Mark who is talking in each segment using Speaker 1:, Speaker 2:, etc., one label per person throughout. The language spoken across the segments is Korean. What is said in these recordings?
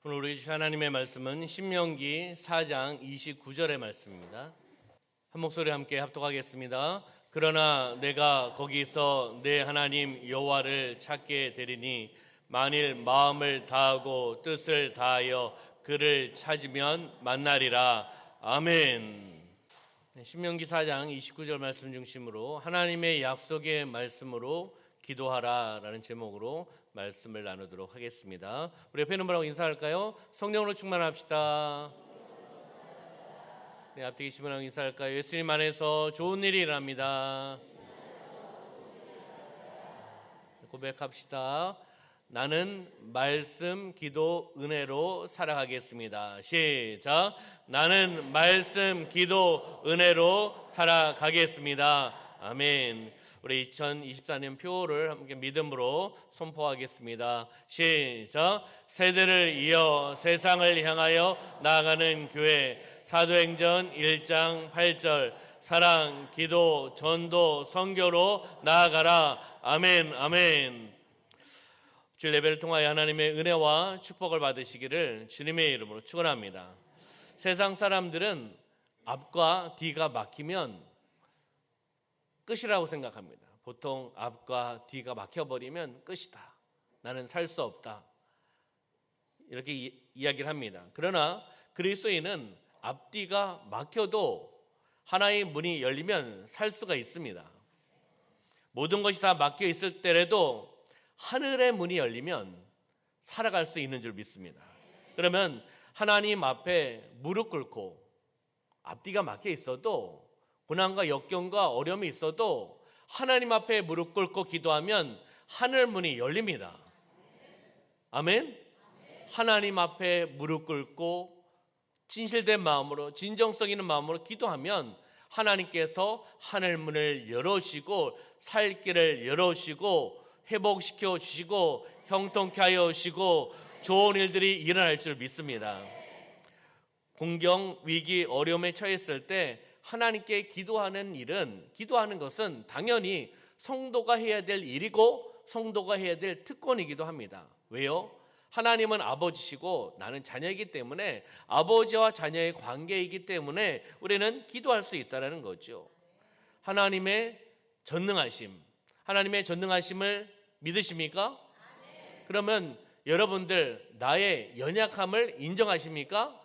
Speaker 1: 오늘 우리 주신 하나님의 말씀은 신명기 4장 29절의 말씀입니다. 한 목소리 함께 합독하겠습니다. 그러나 내가 거기서 내 하나님 여호와를 찾게 되리니 만일 마음을 다하고 뜻을 다하여 그를 찾으면 만나리라. 아멘. 신명기 4장 29절 말씀 중심으로 하나님의 약속의 말씀으로 기도하라 라는 제목으로 말씀을 나누도록 하겠습니다. 우리 옆에 있는 분하고 인사할까요? 성령으로 충만합시다. 네, 앞에 계신 분하고 인사할까요? 예수님 안에서 좋은 일이 일어납니다. 고백합시다. 나는 말씀, 기도, 은혜로 살아가겠습니다. 시작. 나는 말씀, 기도, 은혜로 살아가겠습니다. 아멘. 우리 2024년 표를 함께 믿음으로 선포하겠습니다. 시작. 세대를 이어 세상을 향하여 나아가는 교회. 사도행전 1장 8절. 사랑, 기도, 전도, 선교로 나아가라. 아멘, 아멘. 주일 예배를 통하여 하나님의 은혜와 축복을 받으시기를 주님의 이름으로 축원합니다. 세상 사람들은 앞과 뒤가 막히면 끝이라고 생각합니다. 보통 앞과 뒤가 막혀버리면 끝이다. 나는 살 수 없다. 이렇게 이야기를 합니다. 그러나 그리스도인은 앞뒤가 막혀도 하나의 문이 열리면 살 수가 있습니다. 모든 것이 다 막혀 있을 때라도 하늘의 문이 열리면 살아갈 수 있는 줄 믿습니다. 그러면 하나님 앞에 무릎 꿇고 앞뒤가 막혀 있어도 고난과 역경과 어려움이 있어도 하나님 앞에 무릎 꿇고 기도하면 하늘 문이 열립니다. 아멘? 하나님 앞에 무릎 꿇고 진실된 마음으로 진정성 있는 마음으로 기도하면 하나님께서 하늘 문을 열어주시고 살 길을 열어주시고 회복시켜 주시고 형통케 하여 주시고 좋은 일들이 일어날 줄 믿습니다. 공경, 위기, 어려움에 처했을 때 하나님께 기도하는 것은 당연히 성도가 해야 될 일이고 성도가 해야 될 특권이기도 합니다. 왜요? 하나님은 아버지시고 나는 자녀이기 때문에 아버지와 자녀의 관계이기 때문에 우리는 기도할 수 있다는 거죠. 하나님의 전능하심을 믿으십니까? 그러면 여러분들 나의 연약함을 인정하십니까?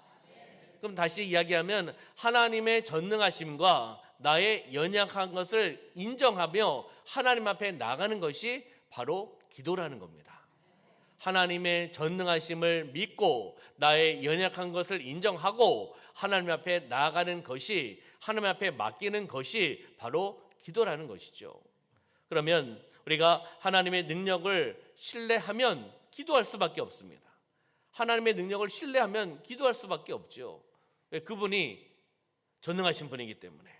Speaker 1: 그럼 다시 이야기하면 하나님의 전능하심과 나의 연약한 것을 인정하며 하나님 앞에 나가는 것이 바로 기도라는 겁니다. 하나님의 전능하심을 믿고 나의 연약한 것을 인정하고 하나님 앞에 나아가는 것이, 하나님 앞에 맡기는 것이 바로 기도라는 것이죠. 그러면 우리가 하나님의 능력을 신뢰하면 기도할 수밖에 없습니다. 하나님의 능력을 신뢰하면 기도할 수밖에 없죠. 왜? 그분이 전능하신 분이기 때문에.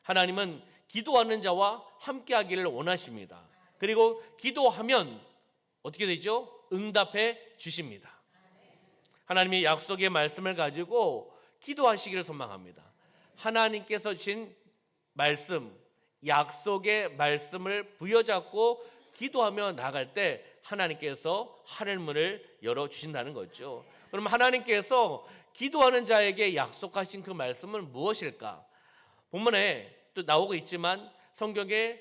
Speaker 1: 하나님은 기도하는 자와 함께 하기를 원하십니다. 그리고 기도하면 어떻게 되죠? 응답해 주십니다. 하나님의 약속의 말씀을 가지고 기도하시기를 소망합니다. 하나님께서 주신 말씀, 약속의 말씀을 부여잡고 기도하며 나갈 때 하나님께서 하늘문을 열어주신다는 거죠. 그럼 하나님께서 기도하는 자에게 약속하신 그 말씀은 무엇일까? 본문에 또 나오고 있지만 성경에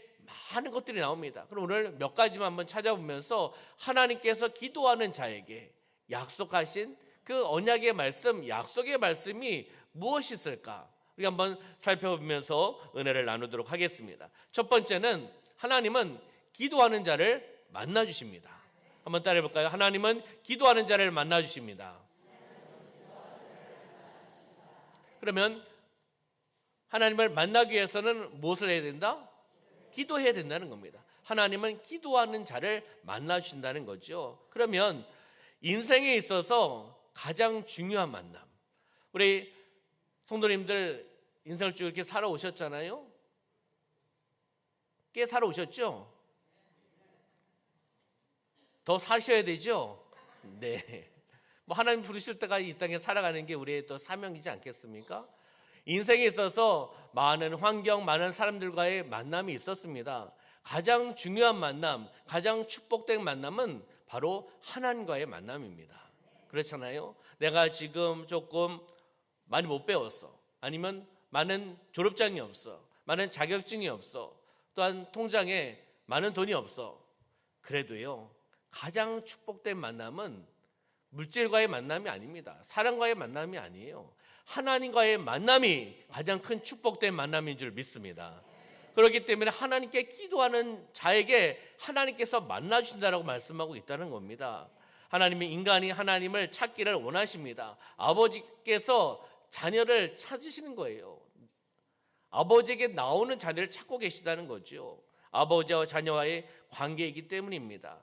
Speaker 1: 많은 것들이 나옵니다. 그럼 오늘 몇 가지만 한번 찾아보면서 하나님께서 기도하는 자에게 약속하신 그 언약의 말씀, 약속의 말씀이 무엇이 있을까? 우리 한번 살펴보면서 은혜를 나누도록 하겠습니다. 첫 번째는 하나님은 기도하는 자를 만나주십니다. 한번 따라해 볼까요? 하나님은 기도하는 자를 만나주십니다. 그러면 하나님을 만나기 위해서는 무엇을 해야 된다? 기도해야 된다는 겁니다. 하나님은 기도하는 자를 만나주신다는 거죠. 그러면 인생에 있어서 가장 중요한 만남. 우리 성도님들 인생을 쭉 이렇게 살아오셨잖아요. 꽤 살아오셨죠? 더 사셔야 되죠? 네. 뭐 하나님 부르실 때까지 이 땅에 살아가는 게 우리의 또 사명이지 않겠습니까? 인생에 있어서 많은 환경, 많은 사람들과의 만남이 있었습니다. 가장 중요한 만남, 가장 축복된 만남은 바로 하나님과의 만남입니다. 그렇잖아요. 내가 지금 조금 많이 못 배웠어. 아니면 많은 졸업장이 없어. 많은 자격증이 없어. 또한 통장에 많은 돈이 없어. 그래도요, 가장 축복된 만남은 물질과의 만남이 아닙니다. 사람과의 만남이 아니에요. 하나님과의 만남이 가장 큰 축복된 만남인 줄 믿습니다. 그렇기 때문에 하나님께 기도하는 자에게 하나님께서 만나주신다라고 말씀하고 있다는 겁니다. 하나님은 인간이 하나님을 찾기를 원하십니다. 아버지께서 자녀를 찾으시는 거예요. 아버지에게 나오는 자녀를 찾고 계시다는 거죠. 아버지와 자녀와의 관계이기 때문입니다.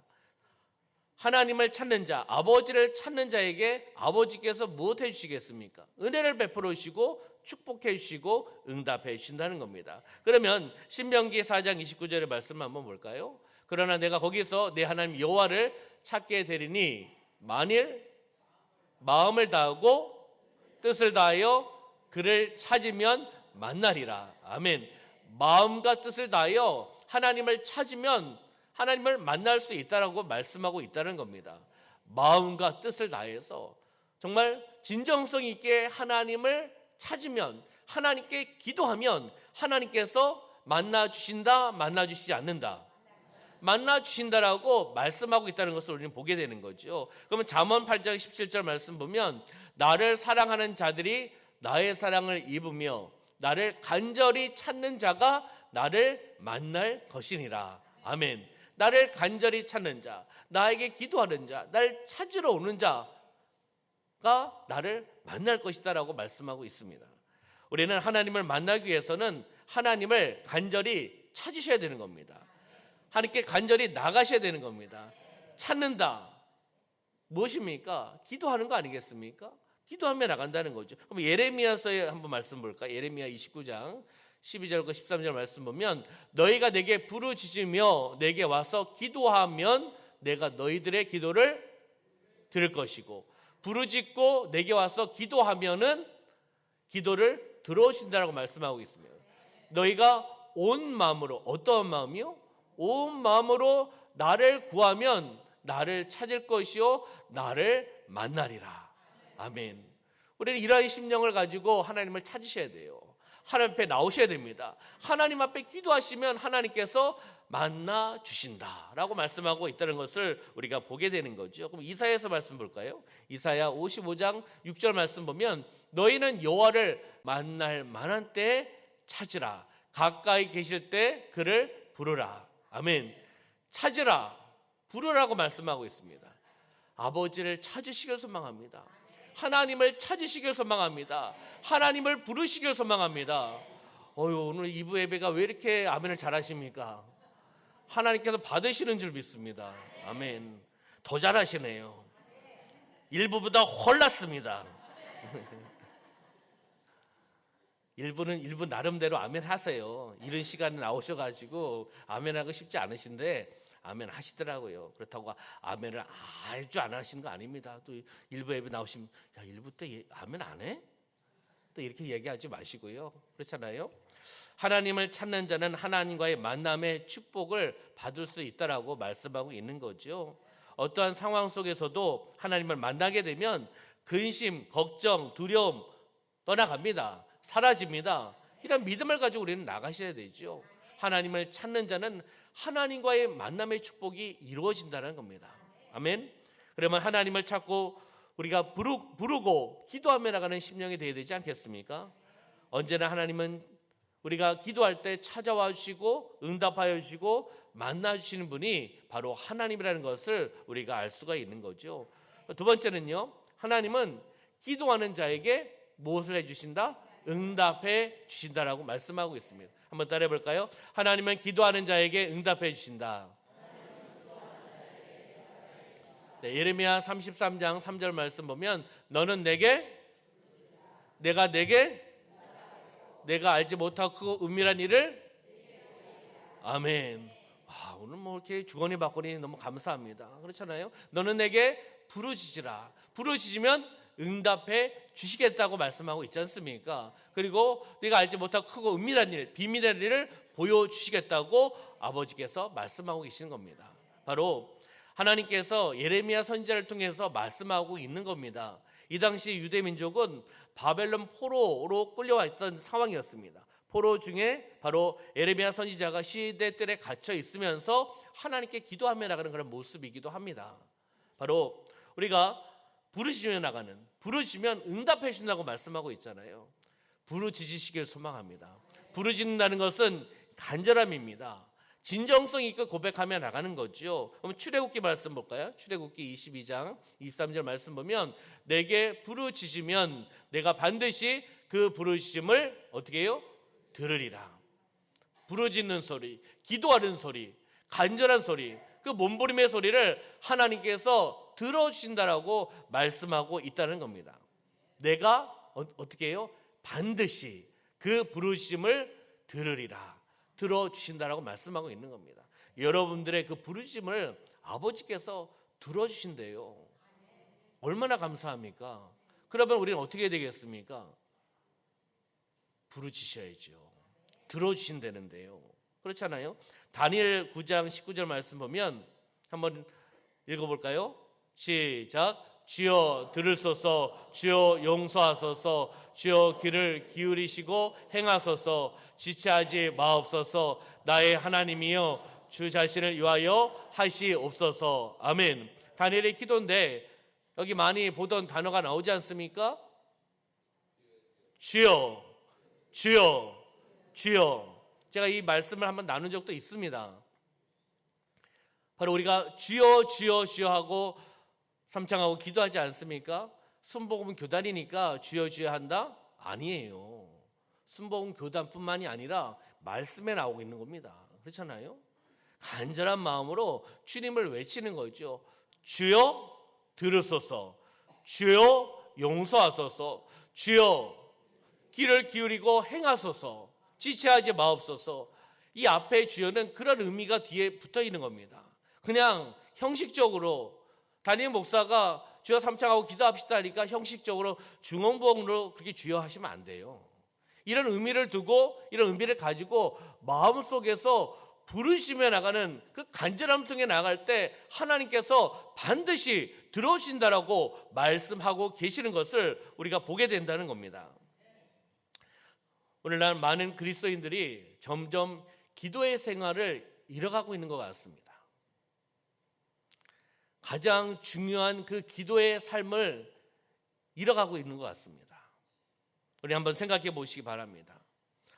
Speaker 1: 하나님을 찾는 자, 아버지를 찾는 자에게 아버지께서 무엇 해주시겠습니까? 은혜를 베풀어 주시고 축복해 주시고 응답해 주신다는 겁니다. 그러면 신명기 4장 29절의 말씀 한번 볼까요? 그러나 내가 거기서 내 하나님 여호와를 찾게 되리니 만일 마음을 다하고 뜻을 다하여 그를 찾으면 만나리라. 아멘. 마음과 뜻을 다하여 하나님을 찾으면 하나님을 만날 수 있다라고 말씀하고 있다는 겁니다. 마음과 뜻을 다해서 정말 진정성 있게 하나님을 찾으면, 하나님께 기도하면 하나님께서 만나 주신다, 만나 주시지 않는다. 만나 주신다라고 말씀하고 있다는 것을 우리는 보게 되는 거죠. 그러면 잠언 8장 17절 말씀 보면 나를 사랑하는 자들이 나의 사랑을 입으며 나를 간절히 찾는 자가 나를 만날 것이니라. 아멘. 나를 간절히 찾는 자, 나에게 기도하는 자, 나를 찾으러 오는 자가 나를 만날 것이다라고 말씀하고 있습니다. 우리는 하나님을 만나기 위해서는 하나님을 간절히 찾으셔야 되는 겁니다. 하나님께 간절히 나가셔야 되는 겁니다. 찾는다. 무엇입니까? 기도하는 거 아니겠습니까? 기도하며 나간다는 거죠. 그럼 예레미야서에 한번 말씀 볼까요? 예레미야 29장 12절과 13절 말씀 보면 너희가 내게 부르짖으며 내게 와서 기도하면 내가 너희들의 기도를 들을 것이고 부르짖고 내게 와서 기도하면은 기도를 들어오신다라고 말씀하고 있습니다. 너희가 온 마음으로, 어떠한 마음이요? 온 마음으로 나를 구하면 나를 찾을 것이요 나를 만나리라. 아멘. 우리는 이러한 심령을 가지고 하나님을 찾으셔야 돼요. 하나님 앞에 나오셔야 됩니다. 하나님 앞에 기도하시면 하나님께서 만나 주신다라고 말씀하고 있다는 것을 우리가 보게 되는 거죠. 그럼 이사야서 말씀 볼까요? 이사야 55장 6절 말씀 보면 너희는 여호와를 만날 만한 때에 찾으라. 가까이 계실 때 그를 부르라. 아멘. 찾으라, 부르라고 말씀하고 있습니다. 아버지를 찾으시길 소망합니다. 하나님을 찾으시길 소망합니다. 하나님을 부르시길 소망합니다. 오늘 2부 예배가 왜 이렇게 아멘을 잘하십니까? 하나님께서 받으시는 줄 믿습니다. 아멘. 더 잘하시네요. 1부보다 홀랐습니다. 1부는 1부 나름대로 아멘 하세요. 이런 시간에 나오셔가지고 아멘하기 쉽지 않으신데 아멘 하시더라고요. 그렇다고 아멘을 알 줄 안 하시는 거 아닙니다. 또 1부 예배 나오시면 야 1부 때 아멘 안 해? 또 이렇게 얘기하지 마시고요. 그렇잖아요. 하나님을 찾는 자는 하나님과의 만남의 축복을 받을 수 있다라고 말씀하고 있는 거죠. 어떠한 상황 속에서도 하나님을 만나게 되면 근심, 걱정, 두려움 떠나갑니다. 사라집니다. 이런 믿음을 가지고 우리는 나가셔야 되죠. 하나님을 찾는 자는 하나님과의 만남의 축복이 이루어진다는 겁니다. 아멘. 그러면 하나님을 찾고 우리가 부르고 기도하며 나가는 심령이 되어야 되지 않겠습니까? 언제나 하나님은 우리가 기도할 때 찾아와 주시고 응답하여 주시고 만나 주시는 분이 바로 하나님이라는 것을 우리가 알 수가 있는 거죠. 두 번째는요, 하나님은 기도하는 자에게 무엇을 해주신다? 응답해 주신다라고 말씀하고 있습니다. 한번 따라해 볼까요? 하나님은 기도하는 자에게 응답해 주신다. 네, 예레미야 33장 3절 말씀 보면 너는 내가 내게 내가 알지 못하고 은밀한 일을 아멘. 오늘 뭐 이렇게 주거니 받거니 너무 감사합니다. 그렇잖아요. 너는 내게 부르짖으라. 부르짖으면 응답해 주시겠다고 말씀하고 있지 않습니까? 그리고 네가 알지 못하고 크고 은밀한 일, 비밀의 일을 보여주시겠다고 아버지께서 말씀하고 계시는 겁니다. 바로 하나님께서 예레미야 선지자를 통해서 말씀하고 있는 겁니다. 이 당시 유대 민족은 바벨론 포로로 끌려와 있던 상황이었습니다. 포로 중에 바로 예레미야 선지자가 시대들에 갇혀 있으면서 하나님께 기도하며 나가는 그런 모습이기도 합니다. 바로 우리가 부르시며 나가는, 부르시면 응답해 주신다고 말씀하고 있잖아요. 부르짖으시길 소망합니다. 부르짖는다는 것은 간절함입니다. 진정성 있게 고백하며 나가는 거죠. 그럼 출애굽기 말씀 볼까요? 출애굽기 22장 23절 말씀 보면 내게 부르짖으면 내가 반드시 그 부르짖음을 어떻게 해요? 들으리라. 부르짖는 소리, 기도하는 소리, 간절한 소리, 그 몸부림의 소리를 하나님께서 들어주신다라고 말씀하고 있다는 겁니다. 내가 어떻게 해요? 반드시 그 부르짖음을 들으리라. 들어주신다라고 말씀하고 있는 겁니다. 여러분들의 그 부르짖음을 아버지께서 들어주신대요. 얼마나 감사합니까? 그러면 우리는 어떻게 해야 되겠습니까? 부르짖으셔야죠. 들어주신다는데요. 그렇잖아요. 다니엘 9장 19절 말씀 보면 한번 읽어볼까요? 시작. 주여 들으소서, 주여 용서하소서, 주여 귀를 기울이시고 행하소서, 지체하지 마옵소서. 나의 하나님이여 주 자신을 위하여 하시옵소서. 아멘. 다니엘의 기도인데 여기 많이 보던 단어가 나오지 않습니까? 주여, 주여, 주여. 제가 이 말씀을 한번 나눈 적도 있습니다. 바로 우리가 주여 주여 주여 하고 삼창하고 기도하지 않습니까? 순복음 교단이니까 주여 주여 한다? 아니에요. 순복음 교단뿐만이 아니라 말씀에 나오고 있는 겁니다. 그렇잖아요. 간절한 마음으로 주님을 외치는 거죠. 주여 들으소서, 주여 용서하소서, 주여 귀를 기울이고 행하소서, 지체하지 마옵소서. 이 앞에 주여는 그런 의미가 뒤에 붙어 있는 겁니다. 그냥 형식적으로 다니엘 목사가 주여 삼창하고 기도합시다 하니까 형식적으로 중언부언으로 그렇게 주여 하시면 안 돼요. 이런 의미를 두고 이런 의미를 가지고 마음속에서 부르시며 나가는 그 간절함 통해 나갈 때 하나님께서 반드시 들어오신다라고 말씀하고 계시는 것을 우리가 보게 된다는 겁니다. 오늘날 많은 그리스도인들이 점점 기도의 생활을 잃어가고 있는 것 같습니다. 가장 중요한 그 기도의 삶을 잃어가고 있는 것 같습니다. 우리 한번 생각해 보시기 바랍니다.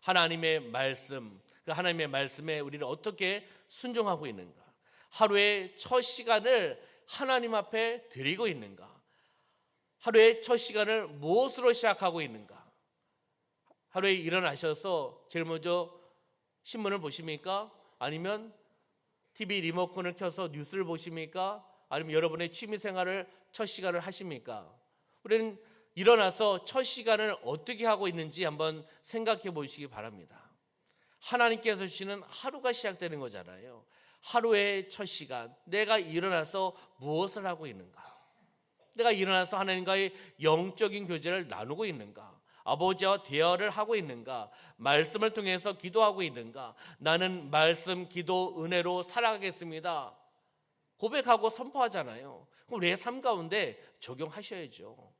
Speaker 1: 하나님의 말씀, 그 하나님의 말씀에 우리는 어떻게 순종하고 있는가? 하루의 첫 시간을 하나님 앞에 드리고 있는가? 하루의 첫 시간을 무엇으로 시작하고 있는가? 하루에 일어나셔서 제일 먼저 신문을 보십니까? 아니면 TV 리모컨을 켜서 뉴스를 보십니까? 아니면 여러분의 취미생활을 첫 시간을 하십니까? 우리는 일어나서 첫 시간을 어떻게 하고 있는지 한번 생각해 보시기 바랍니다. 하나님께서 주시는 하루가 시작되는 거잖아요. 하루의 첫 시간, 내가 일어나서 무엇을 하고 있는가? 내가 일어나서 하나님과의 영적인 교제를 나누고 있는가? 아버지와 대화를 하고 있는가? 말씀을 통해서 기도하고 있는가? 나는 말씀, 기도, 은혜로 살아가겠습니다. 고백하고 선포하잖아요. 그럼 우리의 삶 가운데 적용하셔야죠.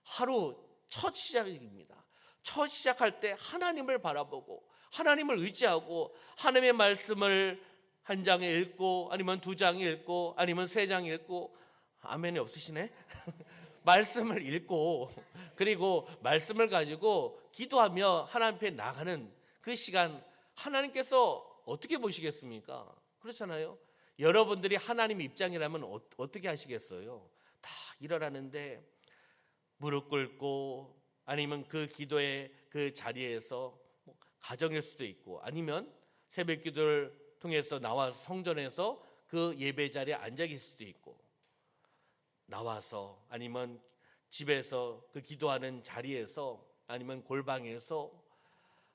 Speaker 1: 하루 첫 시작입니다. 첫 시작할 때 하나님을 바라보고 하나님을 의지하고 하나님의 말씀을 한 장에 읽고 아니면 두 장에 읽고 아니면 세 장에 읽고 아멘이 없으시네? 말씀을 읽고 그리고 말씀을 가지고 기도하며 하나님 앞에 나가는 그 시간 하나님께서 어떻게 보시겠습니까? 그렇잖아요. 여러분들이 하나님 입장이라면 어떻게 하시겠어요? 다 일어나는데 무릎 꿇고 아니면 그 기도의 그 자리에서 가정일 수도 있고 아니면 새벽 기도를 통해서 나와서 성전에서 그 예배 자리에 앉아 계실 수도 있고 나와서 아니면 집에서 그 기도하는 자리에서 아니면 골방에서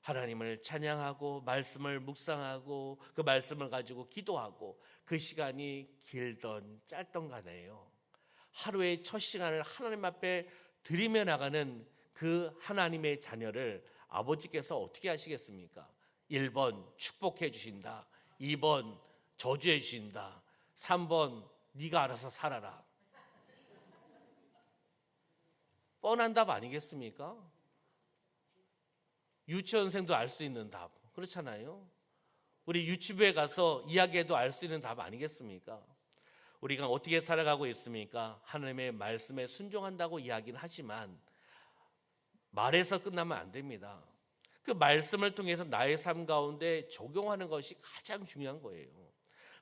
Speaker 1: 하나님을 찬양하고 말씀을 묵상하고 그 말씀을 가지고 기도하고 그 시간이 길던 짧던 간에요. 하루의 첫 시간을 하나님 앞에 드리며 나가는 그 하나님의 자녀를 아버지께서 어떻게 하시겠습니까? 1번 축복해 주신다. 2번 저주해 주신다. 3번 네가 알아서 살아라. 뻔한 답 아니겠습니까? 유치원생도 알 수 있는 답. 그렇잖아요. 우리 유치부에 가서 이야기해도 알 수 있는 답 아니겠습니까? 우리가 어떻게 살아가고 있습니까? 하나님의 말씀에 순종한다고 이야기는 하지만 말에서 끝나면 안 됩니다. 그 말씀을 통해서 나의 삶 가운데 적용하는 것이 가장 중요한 거예요.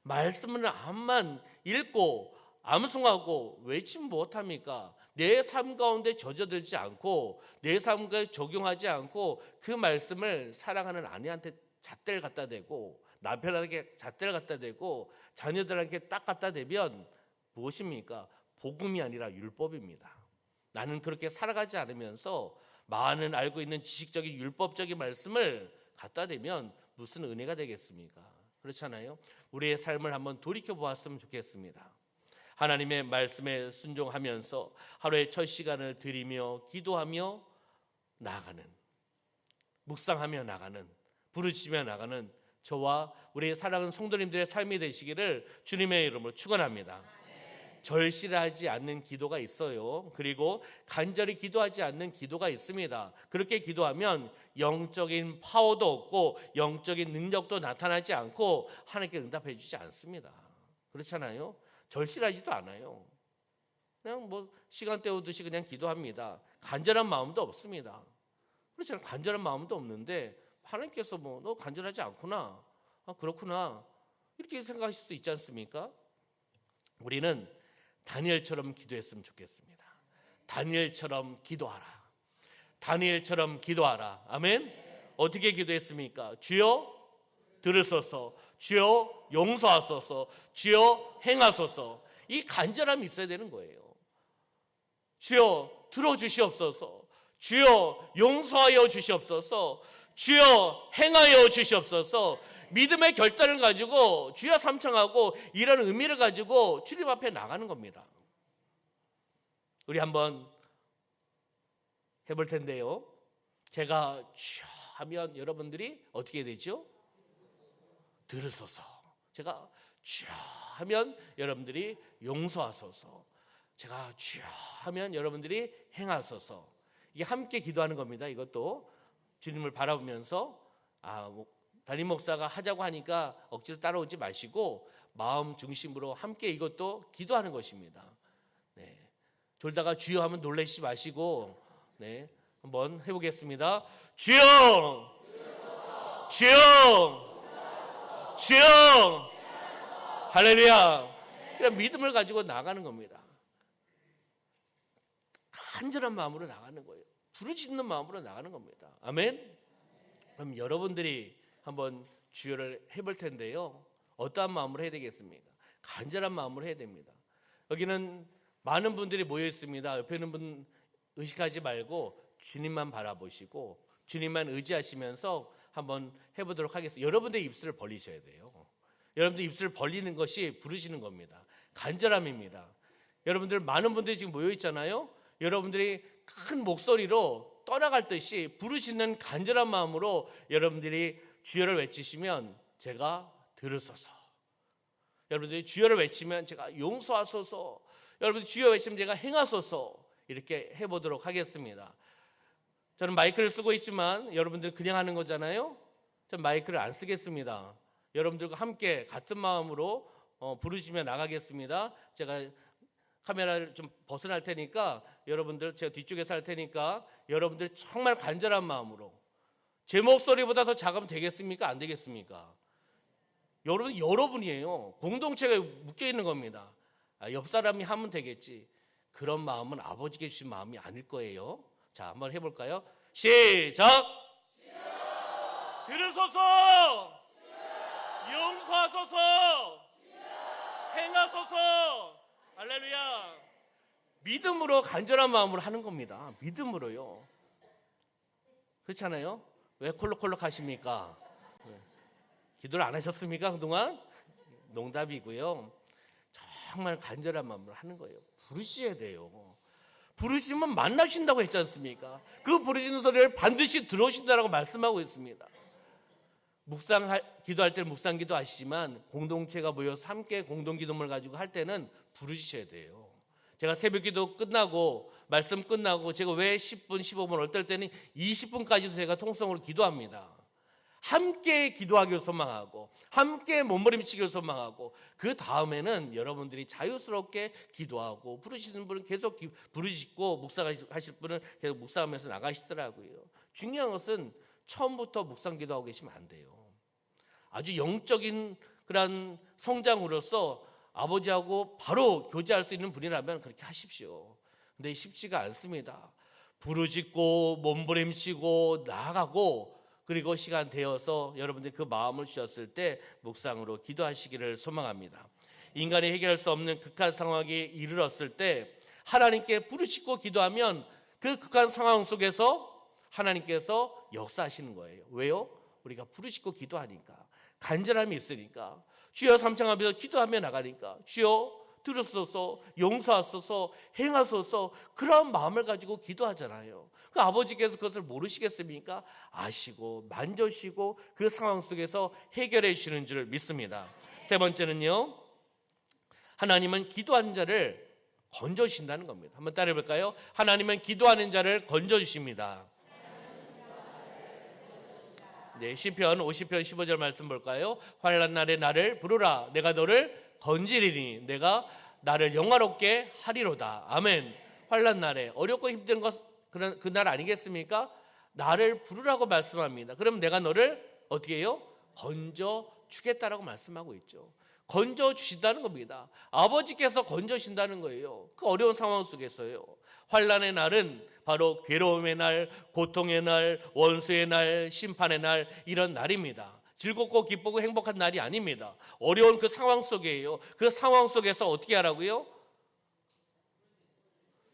Speaker 1: 말씀을 암만 읽고 암송하고 외치면 못합니까? 내 삶 가운데 젖어들지 않고 내 삶에 적용하지 않고 그 말씀을 사랑하는 아내한테 잣대를 갖다 대고 남편에게 잣대를 갖다 대고 자녀들에게 딱 갖다 대면 무엇입니까? 복음이 아니라 율법입니다. 나는 그렇게 살아가지 않으면서 많은 알고 있는 지식적인 율법적인 말씀을 갖다 대면 무슨 은혜가 되겠습니까? 그렇잖아요. 우리의 삶을 한번 돌이켜 보았으면 좋겠습니다. 하나님의 말씀에 순종하면서 하루의 첫 시간을 드리며 기도하며 나아가는, 묵상하며 나가는, 부르짖으며 나가는 저와 우리 사랑하는 성도님들의 삶이 되시기를 주님의 이름으로 축원합니다. 절실하지 않는 기도가 있어요. 그리고 간절히 기도하지 않는 기도가 있습니다. 그렇게 기도하면 영적인 파워도 없고 영적인 능력도 나타나지 않고 하나님께 응답해 주지 않습니다. 그렇잖아요. 절실하지도 않아요. 그냥 뭐 시간 때우듯이 그냥 기도합니다. 간절한 마음도 없습니다. 그렇잖아요. 간절한 마음도 없는데 하나님께서 뭐 너 간절하지 않구나, 그렇구나 이렇게 생각하실 수도 있지 않습니까? 우리는 다니엘처럼 기도했으면 좋겠습니다. 다니엘처럼 기도하라. 다니엘처럼 기도하라. 아멘. 어떻게 기도했습니까? 주여 들으소서, 주여 용서하소서, 주여 행하소서. 이 간절함이 있어야 되는 거예요. 주여 들어주시옵소서, 주여 용서하여 주시옵소서, 주여 행하여 주시옵소서. 믿음의 결단을 가지고 주여 삼청하고 이런 의미를 가지고 주님 앞에 나가는 겁니다. 우리 한번 해볼 텐데요. 제가 주여 하면 여러분들이 어떻게 되죠? 들으소서. 제가 주여 하면 여러분들이 용서하소서. 제가 주여 하면 여러분들이 행하소서. 이게 함께 기도하는 겁니다. 이것도 주님을 바라보면서 담임 목사가 하자고 하니까 억지로 따라오지 마시고 마음 중심으로 함께 이것도 기도하는 것입니다. 네. 졸다가 주여 하면 놀라시지 마시고 네. 한번 해보겠습니다. 주여! 주여! 주여! 할렐루야! 그냥 믿음을 가지고 나가는 겁니다. 간절한 마음으로 나가는 거예요. 부르짖는 마음으로 나가는 겁니다. 아멘? 그럼 여러분들이 한번 주여를 해볼 텐데요. 어떠한 마음으로 해야 되겠습니까? 간절한 마음으로 해야 됩니다. 여기는 많은 분들이 모여 있습니다. 옆에 있는 분 의식하지 말고 주님만 바라보시고 주님만 의지하시면서 한번 해보도록 하겠습니다. 여러분들 입술을 벌리셔야 돼요. 여러분들 입술을 벌리는 것이 부르시는 겁니다. 간절함입니다. 여러분들 많은 분들이 지금 모여 있잖아요. 여러분들이 큰 목소리로 떠나갈 듯이 부르시는 간절한 마음으로 여러분들이 주여를 외치시면 제가 들으소서. 여러분들이 주여를 외치면 제가 용서하소서. 여러분들이 주여 외치면 제가 행하소서. 이렇게 해보도록 하겠습니다. 저는 마이크를 쓰고 있지만 여러분들 그냥 하는 거잖아요. 저는 마이크를 안 쓰겠습니다. 여러분들과 함께 같은 마음으로 부르시며 나가겠습니다. 제가 카메라를 좀 벗어날 테니까 여러분들 제가 뒤쪽에서 할 테니까 여러분들 정말 간절한 마음으로 제 목소리보다 더 작으면 되겠습니까? 안 되겠습니까? 여러분이에요. 공동체가 묶여 있는 겁니다. 옆 사람이 하면 되겠지. 그런 마음은 아버지께 주신 마음이 아닐 거예요. 자, 한번 해볼까요? 시작! 들으소서! 용서하소서! 행하소서! 할렐루야! 믿음으로 간절한 마음으로 하는 겁니다. 믿음으로요. 그렇잖아요? 왜 콜록콜록 하십니까? 기도를 안 하셨습니까? 그동안? 농담이고요. 정말 간절한 마음으로 하는 거예요. 부르셔야 돼요. 부르시면 만나신다고 했지 않습니까? 그 부르시는 소리를 반드시 들어오신다고 말씀하고 있습니다. 기도할 때는 묵상기도 하시지만 공동체가 모여서 함께 공동기도문을 가지고 할 때는 부르짖어야 돼요. 제가 새벽기도 끝나고 말씀 끝나고 제가 왜 10분 15분 어떨 때는 20분까지도 제가 통성으로 기도합니다. 함께 기도하기를 소망하고 함께 몸부림치기를 소망하고 그 다음에는 여러분들이 자유스럽게 기도하고 부르시는 분은 계속 부르짖고 묵상하실 분은 계속 묵상하면서 나가시더라고요. 중요한 것은 처음부터 묵상 기도하고 계시면 안 돼요. 아주 영적인 그런 성장으로서 아버지하고 바로 교제할 수 있는 분이라면 그렇게 하십시오. 근데 쉽지가 않습니다. 부르짖고 몸부림치고 나아가고 그리고 시간 되어서 여러분들이 그 마음을 주셨을 때 묵상으로 기도하시기를 소망합니다. 인간이 해결할 수 없는 극한 상황에 이르렀을 때 하나님께 부르짖고 기도하면 그 극한 상황 속에서 하나님께서 역사하시는 거예요. 왜요? 우리가 부르짖고 기도하니까, 간절함이 있으니까, 주여 삼창하면서 기도하며 나가니까, 주여 들으소서, 용서하소서, 행하소서, 그런 마음을 가지고 기도하잖아요. 그 아버지께서 그것을 모르시겠습니까? 아시고 만져시고 그 상황 속에서 해결해 주시는 줄 믿습니다. 세 번째는요, 하나님은 기도하는 자를 건져주신다는 겁니다. 한번 따라해 볼까요? 하나님은 기도하는 자를 건져주십니다. 네, 시편 50편 15절 말씀 볼까요? 환난 날에 나를 부르라, 내가 너를 건지리니 내가 나를 영화롭게 하리로다. 아멘. 환난 날에 어렵고 힘든 것 그날 아니겠습니까? 나를 부르라고 말씀합니다. 그럼 내가 너를 어떻게 해요? 건져 주겠다라고 말씀하고 있죠. 건져 주신다는 겁니다. 아버지께서 건져 주신다는 거예요. 그 어려운 상황 속에서요. 환난의 날은 바로 괴로움의 날, 고통의 날, 원수의 날, 심판의 날, 이런 날입니다. 즐겁고 기쁘고 행복한 날이 아닙니다. 어려운 그 상황 속이에요. 그 상황 속에서 어떻게 하라고요?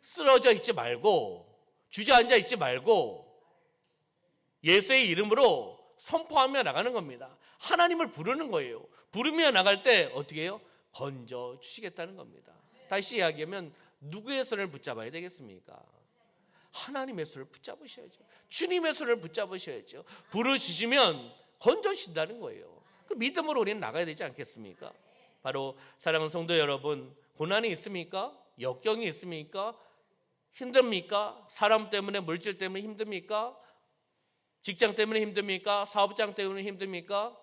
Speaker 1: 쓰러져 있지 말고, 주저앉아 있지 말고 예수의 이름으로 선포하며 나가는 겁니다. 하나님을 부르는 거예요. 부르며 나갈 때 어떻게 해요? 건져 주시겠다는 겁니다. 다시 이야기하면 누구의 손을 붙잡아야 되겠습니까? 하나님의 손을 붙잡으셔야죠. 주님의 손을 붙잡으셔야죠. 부르짖으면 건져주신다는 거예요. 그 믿음으로 우리는 나가야 되지 않겠습니까? 바로 사랑하는 성도 여러분, 고난이 있습니까? 역경이 있습니까? 힘듭니까? 사람 때문에, 물질 때문에 힘듭니까? 직장 때문에 힘듭니까? 사업장 때문에 힘듭니까?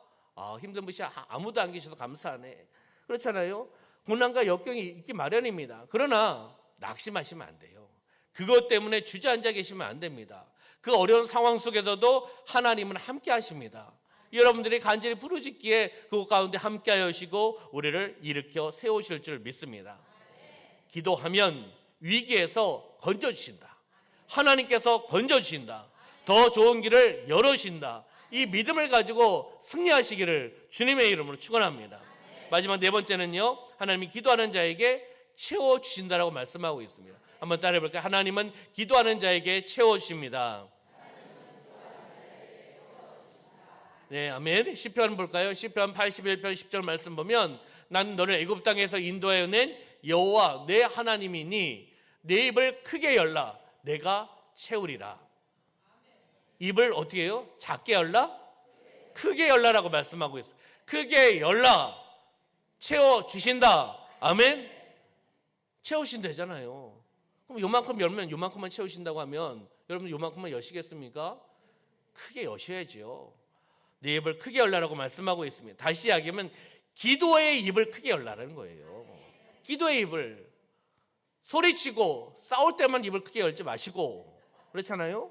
Speaker 1: 힘든 분이 아무도 안 계셔서 감사하네. 그렇잖아요. 고난과 역경이 있기 마련입니다. 그러나 낙심하시면 안 돼요. 그것 때문에 주저앉아 계시면 안 됩니다. 그 어려운 상황 속에서도 하나님은 함께 하십니다. 여러분들이 간절히 부르짖기에 그것 가운데 함께 하시고 우리를 일으켜 세우실 줄 믿습니다. 기도하면 위기에서 건져주신다. 하나님께서 건져주신다. 더 좋은 길을 열어주신다. 이 믿음을 가지고 승리하시기를 주님의 이름으로 축원합니다. 마지막 네 번째는요, 하나님이 기도하는 자에게 채워주신다라고 말씀하고 있습니다. 한번 따라해 볼까요? 하나님은 기도하는 자에게 채워주십니다. 네, 아멘. 시편 볼까요? 시편 81편 10절 말씀 보면, 나는 너를 애굽 땅에서 인도하여 낸 여호와 내 하나님이니 내 입을 크게 열라 내가 채우리라. 입을 어떻게 해요? 작게 열라? 크게 열라라고 말씀하고 있어요. 크게 열라. 채워주신다. 아멘. 채우신다잖아요. 그럼 요만큼 열면 요만큼만 채우신다고 하면 여러분 요만큼만 여시겠습니까? 크게 여셔야죠. 내 입을 크게 열라라고 말씀하고 있습니다. 다시 이야기하면 기도의 입을 크게 열라라는 거예요. 기도의 입을, 소리치고 싸울 때만 입을 크게 열지 마시고, 그렇잖아요.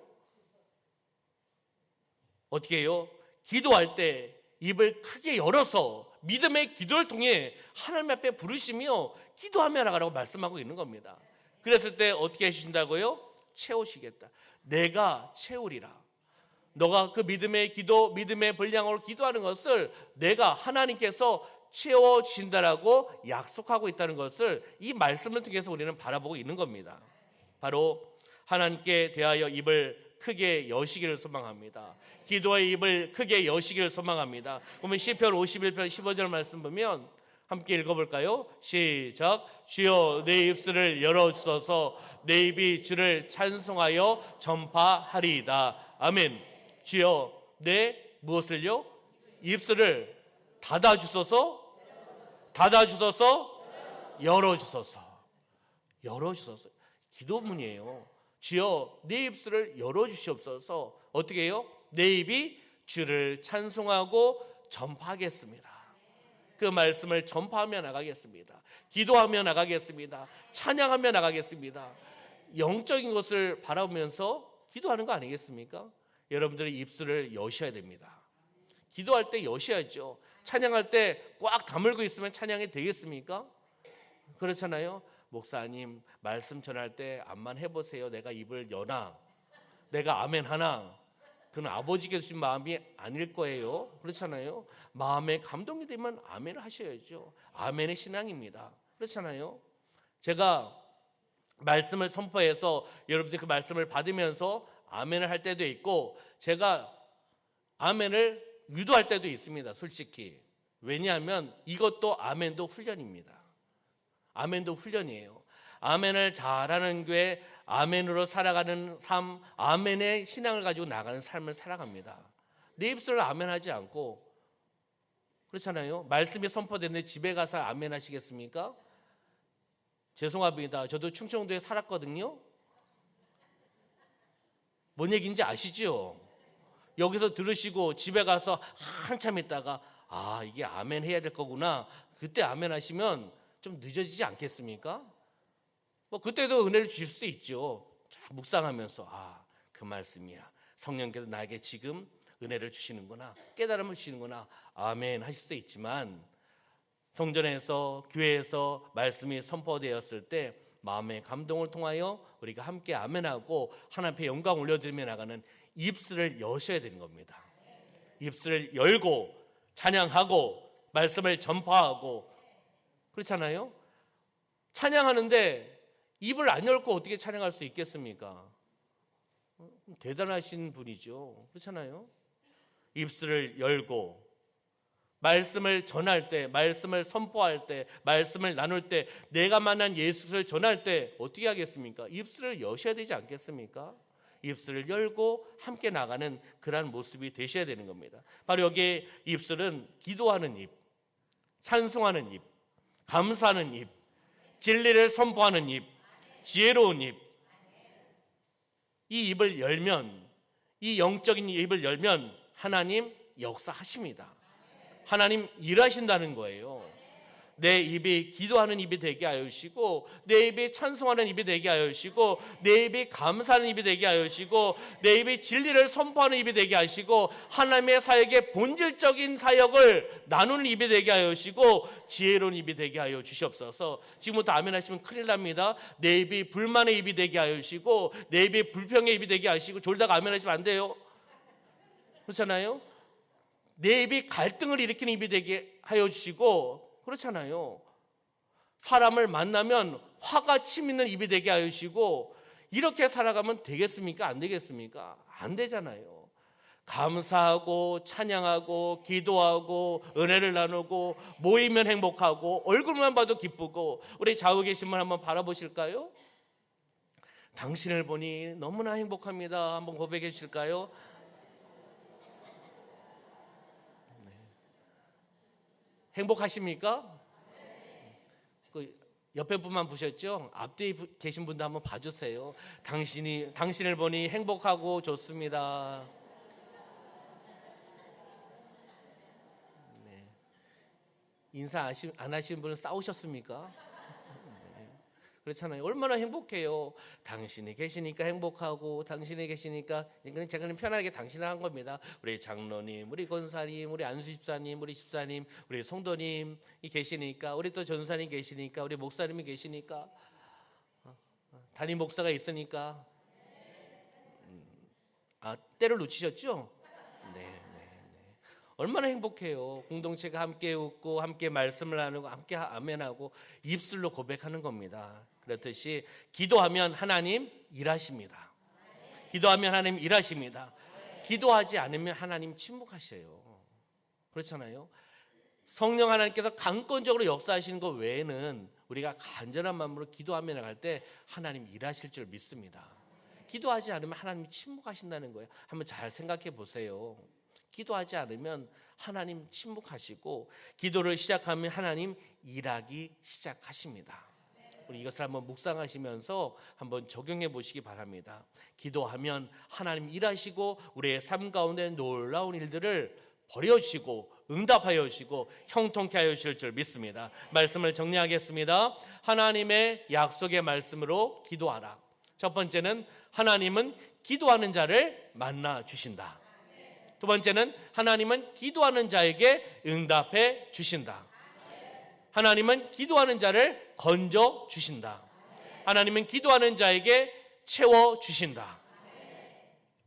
Speaker 1: 어떻게 해요? 기도할 때 입을 크게 열어서 믿음의 기도를 통해 하나님 앞에 부르시며 기도하며 나가라고 말씀하고 있는 겁니다. 그랬을 때 어떻게 해주신다고요? 채우시겠다. 내가 채우리라. 너가 그 믿음의 기도, 믿음의 분량으로 기도하는 것을 내가 하나님께서 채워주신다라고 약속하고 있다는 것을 이 말씀을 통해서 우리는 바라보고 있는 겁니다. 바로 하나님께 대하여 입을 크게 여시기를 소망합니다. 기도의 입을 크게 여시기를 소망합니다. 그러면 시편 51편 15절 말씀 보면 함께 읽어볼까요? 시작. 주여 내 입술을 열어주소서. 내 입이 주를 찬송하여 전파하리이다. 아멘. 주여 내 무엇을요? 입술을 닫아주소서, 닫아주소서, 열어주소서. 열어주소서. 기도문이에요. 주여 내 입술을 열어주시옵소서. 어떻게 해요? 내 입이 주를 찬송하고 전파하겠습니다. 그 말씀을 전파하며 나가겠습니다. 기도하며 나가겠습니다. 찬양하며 나가겠습니다. 영적인 것을 바라보면서 기도하는 거 아니겠습니까? 여러분들의 입술을 여셔야 됩니다. 기도할 때 여셔야죠. 찬양할 때 꽉 다물고 있으면 찬양이 되겠습니까? 그렇잖아요. 목사님 말씀 전할 때 암만 해보세요. 내가 입을 여나 내가 아멘 하나 그건 아버지께 주신 마음이 아닐 거예요. 그렇잖아요. 마음에 감동이 되면 아멘을 하셔야죠. 아멘의 신앙입니다. 그렇잖아요. 제가 말씀을 선포해서 여러분들 그 말씀을 받으면서 아멘을 할 때도 있고 제가 아멘을 유도할 때도 있습니다. 솔직히. 왜냐하면 이것도 아멘도 훈련입니다. 아멘도 훈련이에요. 아멘을 잘하는 교회, 아멘으로 살아가는 삶, 아멘의 신앙을 가지고 나가는 삶을 살아갑니다. 내 입술을 아멘하지 않고 그렇잖아요. 말씀이 선포되는데 집에 가서 아멘 하시겠습니까? 죄송합니다. 저도 충청도에 살았거든요. 뭔 얘기인지 아시죠? 여기서 들으시고 집에 가서 한참 있다가 아 이게 아멘 해야 될 거구나. 그때 아멘 하시면 좀 늦어지지 않겠습니까? 뭐 그때도 은혜를 주실 수 있죠. 묵상하면서 아 그 말씀이야. 성령께서 나에게 지금 은혜를 주시는구나. 깨달음을 주시는구나. 아멘 하실 수 있지만 성전에서 교회에서 말씀이 선포되었을 때 마음의 감동을 통하여 우리가 함께 아멘하고 하나님 앞에 영광 올려드리며 나가는 입술을 여셔야 되는 겁니다. 입술을 열고 찬양하고 말씀을 전파하고 그렇잖아요. 찬양하는데 입을 안 열고 어떻게 찬양할 수 있겠습니까? 대단하신 분이죠. 그렇잖아요. 입술을 열고 말씀을 전할 때, 말씀을 선포할 때, 말씀을 나눌 때, 내가 만난 예수를 전할 때 어떻게 하겠습니까? 입술을 여셔야 되지 않겠습니까? 입술을 열고 함께 나가는 그러한 모습이 되셔야 되는 겁니다. 바로 여기에 입술은 기도하는 입, 찬송하는 입, 감사하는 입, 진리를 선포하는 입, 지혜로운 입. 이 입을 열면, 이 영적인 입을 열면 하나님 역사하십니다. 하나님 일하신다는 거예요. 내 입이 기도하는 입이 되게 하여 주시고 내 입이 찬송하는 입이 되게 하여 주시고 내 입이 감사하는 입이 되게 하여 주시고 내 입이 진리를 선포하는 입이 되게 하시고 하나님의 사역의 본질적인 사역을 나누는 입이 되게 하여 주시고 지혜로운 입이 되게 하여 주시옵소서. 지금부터 아멘 하시면 큰일 납니다. 내 입이 불만의 입이 되게 하여 주시고 내 입이 불평의 입이 되게 하시고 졸다가 아멘 하시면 안 돼요. 그렇잖아요. 내 입이 갈등을 일으키는 입이 되게 하여 주시고 그렇잖아요. 사람을 만나면 화가 치미는 입이 되게 하여 주시고 이렇게 살아가면 되겠습니까? 안 되겠습니까? 안 되잖아요. 감사하고 찬양하고 기도하고 은혜를 나누고 모이면 행복하고 얼굴만 봐도 기쁘고 우리 좌우에 계신 분 한번 바라보실까요? 당신을 보니 너무나 행복합니다. 한번 고백해 주실까요? 행복하십니까? 그 옆에 분만 보셨죠? 앞뒤에 계신 분도 한번 봐주세요. 당신을 보니 행복하고 좋습니다. 네. 인사 안 하시는 분은 싸우셨습니까? 그렇잖아요. 얼마나 행복해요. 당신이 계시니까 행복하고 당신이 계시니까 제가 편하게 당신을 한 겁니다. 우리 장로님, 우리 권사님, 우리 안수 집사님, 우리 집사님, 우리 성도님이 계시니까 우리 또 전사님 계시니까 우리 목사님이 계시니까 담임 목사가 있으니까 때를 놓치셨죠? 네. 얼마나 행복해요. 공동체가 함께 웃고 함께 말씀을 나누고 함께 아멘하고 입술로 고백하는 겁니다. 그렇듯이 기도하면 하나님 일하십니다. 기도하면 하나님 일하십니다. 기도하지 않으면 하나님 침묵하셔요. 그렇잖아요. 성령 하나님께서 강권적으로 역사하시는 것 외에는 우리가 간절한 마음으로 기도하며 나갈 때 하나님 일하실 줄 믿습니다. 기도하지 않으면 하나님이 침묵하신다는 거예요. 한번 잘 생각해 보세요. 기도하지 않으면 하나님 침묵하시고, 기도를 시작하면 하나님 일하기 시작하십니다. 우리 이것을 한번 묵상하시면서 한번 적용해 보시기 바랍니다. 기도하면 하나님 일하시고 우리의 삶 가운데 놀라운 일들을 버려주시고 응답하여 주시고 형통케 하여 주실 줄 믿습니다. 말씀을 정리하겠습니다. 하나님의 약속의 말씀으로 기도하라. 첫 번째는 하나님은 기도하는 자를 만나 주신다. 두 번째는 하나님은 기도하는 자에게 응답해 주신다. 하나님은 기도하는 자를 건져 주신다. 하나님은 기도하는 자에게 채워 주신다.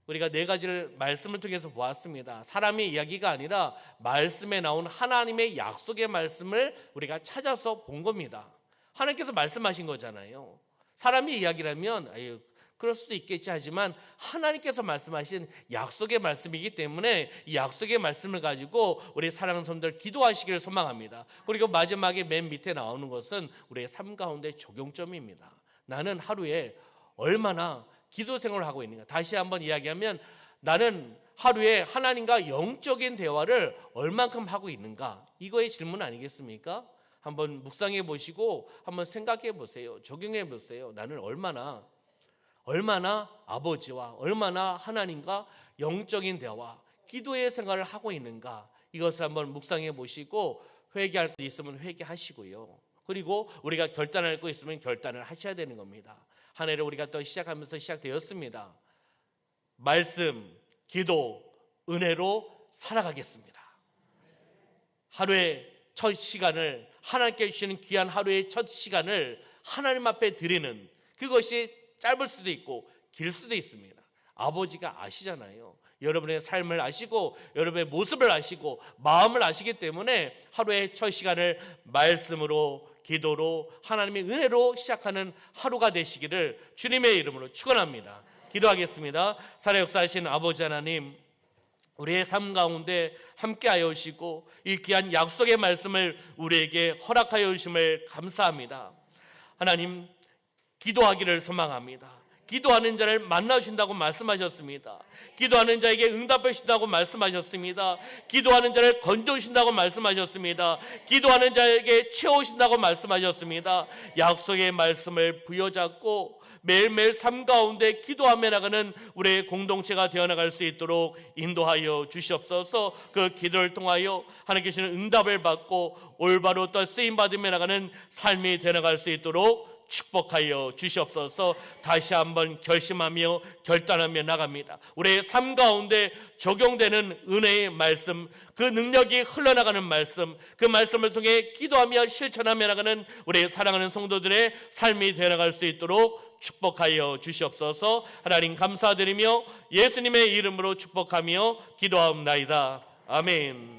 Speaker 1: 우리가 네 가지를 말씀을 통해서 보았습니다. 사람의 이야기가 아니라 말씀에 나온 하나님의 약속의 말씀을 우리가 찾아서 본 겁니다. 하나님께서 말씀하신 거잖아요. 사람의 이야기라면 아유, 그럴 수도 있겠지 하지만 하나님께서 말씀하신 약속의 말씀이기 때문에 이 약속의 말씀을 가지고 우리 사랑하는 성도들 기도하시기를 소망합니다. 그리고 마지막에 맨 밑에 나오는 것은 우리의 삶 가운데 적용점입니다. 나는 하루에 얼마나 기도 생활을 하고 있는가. 다시 한번 이야기하면 나는 하루에 하나님과 영적인 대화를 얼만큼 하고 있는가. 이거의 질문 아니겠습니까? 한번 묵상해 보시고 한번 생각해 보세요. 적용해 보세요. 나는 얼마나 아버지와 얼마나 하나님과 영적인 대화, 기도의 생활을 하고 있는가. 이것을 한번 묵상해 보시고 회개할 것 있으면 회개하시고요. 그리고 우리가 결단할 거 있으면 결단을 하셔야 되는 겁니다. 한 해를 우리가 또 시작하면서 시작되었습니다. 말씀, 기도, 은혜로 살아가겠습니다. 하루의 첫 시간을 하나님께 주시는 귀한 하루의 첫 시간을 하나님 앞에 드리는, 그것이 짧을 수도 있고 길 수도 있습니다. 아버지가 아시잖아요. 여러분의 삶을 아시고 여러분의 모습을 아시고 마음을 아시기 때문에 하루의 첫 시간을 말씀으로, 기도로, 하나님의 은혜로 시작하는 하루가 되시기를 주님의 이름으로 축원합니다. 기도하겠습니다. 살아 역사하신 아버지 하나님, 우리의 삶 가운데 함께하여 주시고 이 귀한 약속의 말씀을 우리에게 허락하여 주심을 감사합니다. 하나님, 기도하기를 소망합니다. 기도하는 자를 만나주신다고 말씀하셨습니다. 기도하는 자에게 응답해 주신다고 말씀하셨습니다. 기도하는 자를 건져주신다고 말씀하셨습니다. 기도하는 자에게 채우신다고 말씀하셨습니다. 약속의 말씀을 부여잡고 매일매일 삶 가운데 기도하며 나가는 우리의 공동체가 되어나갈 수 있도록 인도하여 주시옵소서. 그 기도를 통하여 하나님께 주시는 응답을 받고 올바로 또 쓰임받으며 나가는 삶이 되어나갈 수 있도록 축복하여 주시옵소서. 다시 한번 결심하며 결단하며 나갑니다. 우리의 삶 가운데 적용되는 은혜의 말씀, 그 능력이 흘러나가는 말씀, 그 말씀을 통해 기도하며 실천하며 나가는 우리의 사랑하는 성도들의 삶이 되어나갈 수 있도록 축복하여 주시옵소서. 하나님 감사드리며 예수님의 이름으로 축복하며 기도하옵나이다. 아멘.